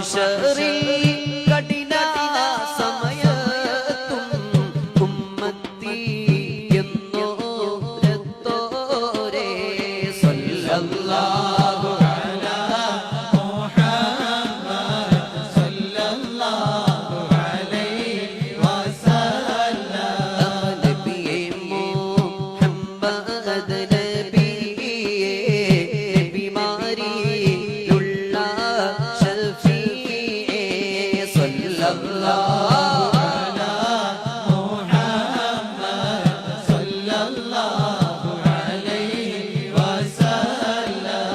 മഹ്ശറിൽ കഠിന സമയത്തും ഉമ്മത്തി എന്നോരത്തോരേ സല്ലല്ലാഹു അലാ മുഹമ്മദ് സല്ലല്ലാഹു അലൈഹി വസല്ലം നബിയേ മുഹമ്മദ് നബിയേ നബിമാരിലുള്ള ശഫീഇ സല്ലല്ലാഹു അലാ മുഹമ്മദ് സല്ലല്ലാഹു അലൈഹി വസല്ലം